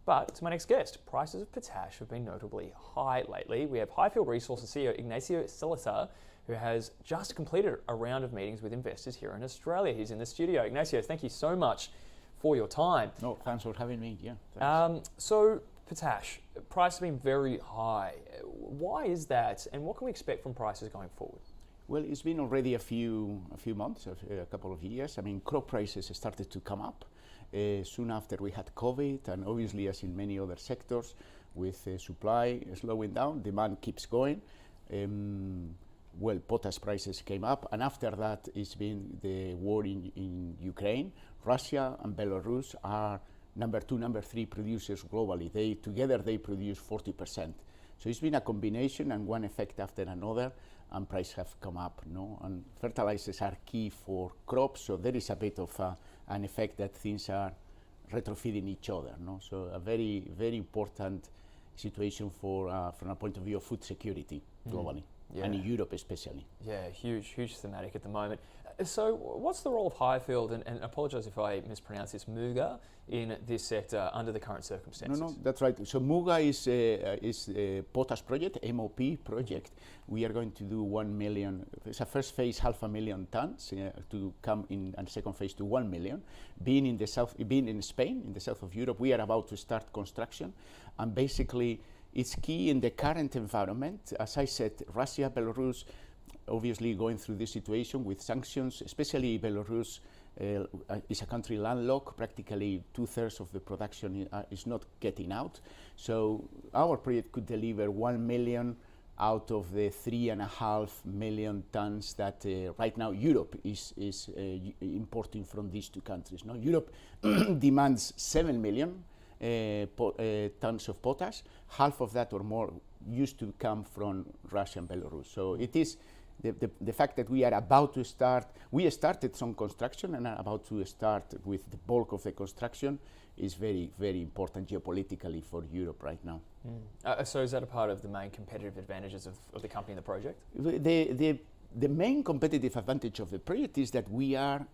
But to my next guest, prices of potash have been notably high lately. We have Highfield Resources CEO Ignacio Salazar, who has just completed a round of meetings with investors here in Australia. He's in the studio. Ignacio, thank you so much for your time. No, thanks for having me. Yeah. So potash, price has been very high. Why is that, and what can we expect from prices going forward? Well, it's been already a few months, a couple of years. I mean, crop prices started to come up soon after we had COVID, and obviously, as in many other sectors, with supply slowing down, demand keeps going. Well, potash prices came up, and after that, it's been the war in Ukraine. Russia and Belarus are number 2, number 3 producers globally. Together they produce 40%. So it's been a combination and one effect after another, and prices have come up. No? And fertilizers are key for crops, so there is a bit of an effect that things are retrofeeding each other. No? So a very, very important situation from a point of view of food security globally. Yeah. And in Europe especially. Yeah, huge thematic at the moment. So what's the role of Highfield, and apologise if I mispronounce this, Muga, in this sector under the current circumstances? No, that's right. So Muga is a potash project, MOP project. We are going to do 1 million, it's a first phase 500,000 tons to come in, and second phase to 1 million. Being in Spain, in the south of Europe, we are about to start construction, and basically it's key in the current environment. As I said, Russia, Belarus, obviously going through this situation with sanctions, especially Belarus is a country landlocked. Practically 2/3 of the production is not getting out. So our project could deliver 1 million out of the 3.5 million tons that right now Europe is importing from these two countries. No? Europe demands 7 million tons of potash. Half of that or more used to come from Russia and Belarus. So it is the fact that we are about to start, we started some construction and are about to start with the bulk of the construction is very, very important geopolitically for Europe right now. So is that a part of the main competitive advantages of the company and the project? The main competitive advantage of the project is that we are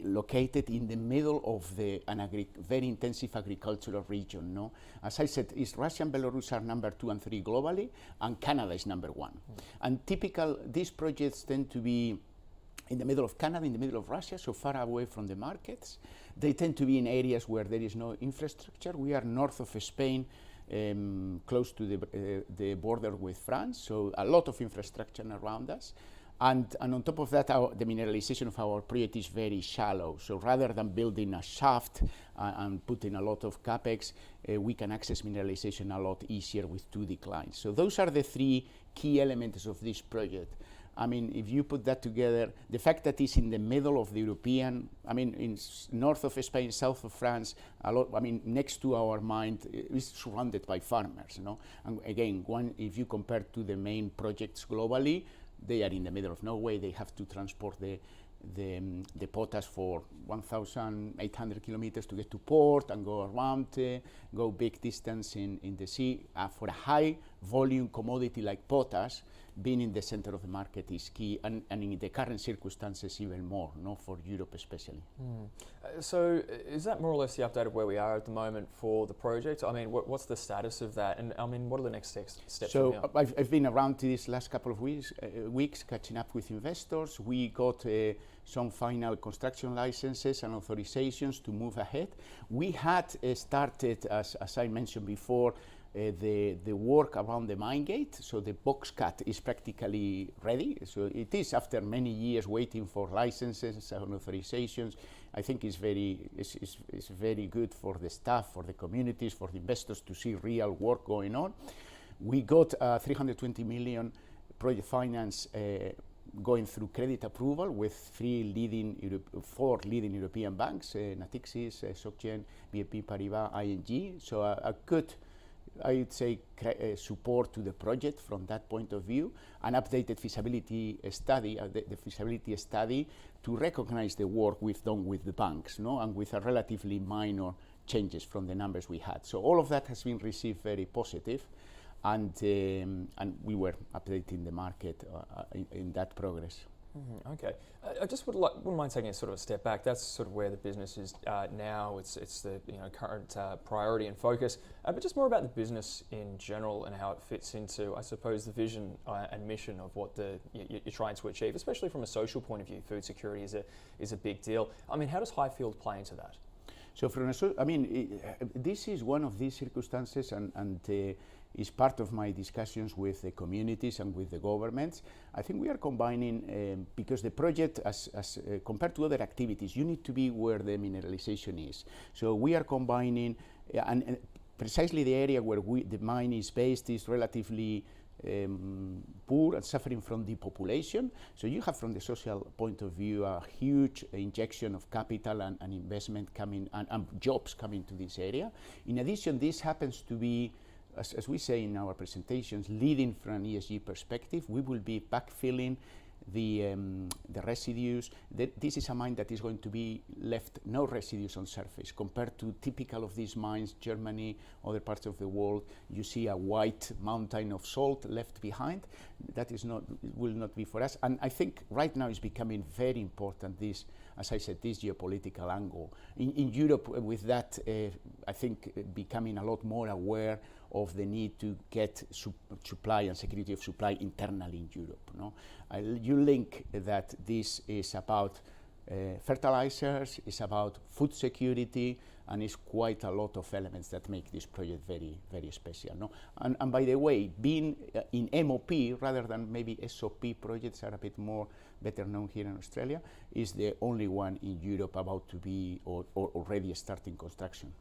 located in the middle of an very intensive agricultural region. No? As I said, Russia and Belarus are number 2 and 3 globally, and Canada is number 1. And these projects tend to be in the middle of Canada, in the middle of Russia, so far away from the markets. They tend to be in areas where there is no infrastructure. We are north of Spain, close to the border with France, so a lot of infrastructure around us. And on top of that, the mineralization of our project is very shallow. So rather than building a shaft and putting a lot of capex, we can access mineralization a lot easier with 2 declines. So those are the 3 key elements of this project. I mean, if you put that together, the fact that it's in the middle of the European, I mean, in north of Spain, south of France, next to our mine, is surrounded by farmers. You know? And again, if you compare to the main projects globally, they are in the middle of nowhere. They have to transport the potash for 1,800 kilometers to get to port and go around, go big distance in the sea. For a high volume commodity like potash, being in the center of the market is key, and in the current circumstances even more, for Europe especially. So is that more or less the update of where we are at the moment for the project? I mean, what's the status of that, and I mean, what are the next steps? So I've been around these last couple of weeks catching up with investors. We got some final construction licenses and authorizations to move ahead. We had started, as I mentioned before, the work around the mine gate, so the box cut is practically ready. So it is after many years waiting for licenses and authorizations. I think it's very good for the staff, for the communities, for the investors to see real work going on. We got 320 million project finance going through credit approval with 4 leading European banks, Natixis, SocGen, BNP Paribas, ING. So a good, I would say, support to the project from that point of view. An updated feasibility study, the feasibility study to recognize the work we've done with the banks, and with a relatively minor changes from the numbers we had. So all of that has been received very positive, and we were updating the market in that progress. Okay, I just wouldn't mind taking a sort of a step back. That's sort of where the business is now. It's the current priority and focus, but just more about the business in general and how it fits into, I suppose, the vision and mission of what you're trying to achieve, especially from a social point of view. Food security is a big deal. I mean, how does Highfield play into that? So, this is one of these circumstances, and is part of my discussions with the communities and with the governments. I think we are combining, because the project, as compared to other activities, you need to be where the mineralization is. So we are combining, and precisely the area where the mine is based is relatively poor and suffering from depopulation. So you have, from the social point of view, a huge injection of capital and investment coming, and jobs coming to this area. In addition, this happens to be, as we say in our presentations, leading from an ESG perspective. We will be backfilling the residues. This is a mine that is going to be left no residues on surface. Compared to typical of these mines, Germany, other parts of the world, you see a white mountain of salt left behind. That is not, will not be for us. And I think right now is becoming very important, this, as I said, this geopolitical angle. In Europe, with that, I think becoming a lot more aware of the need to get supply and security of supply internally in Europe. No? You link that this is about fertilizers, it's about food security, and it's quite a lot of elements that make this project very, very special. No? And by the way, being in MOP rather than maybe SOP projects are a bit more better known here in Australia, is the only one in Europe about to be or already starting construction.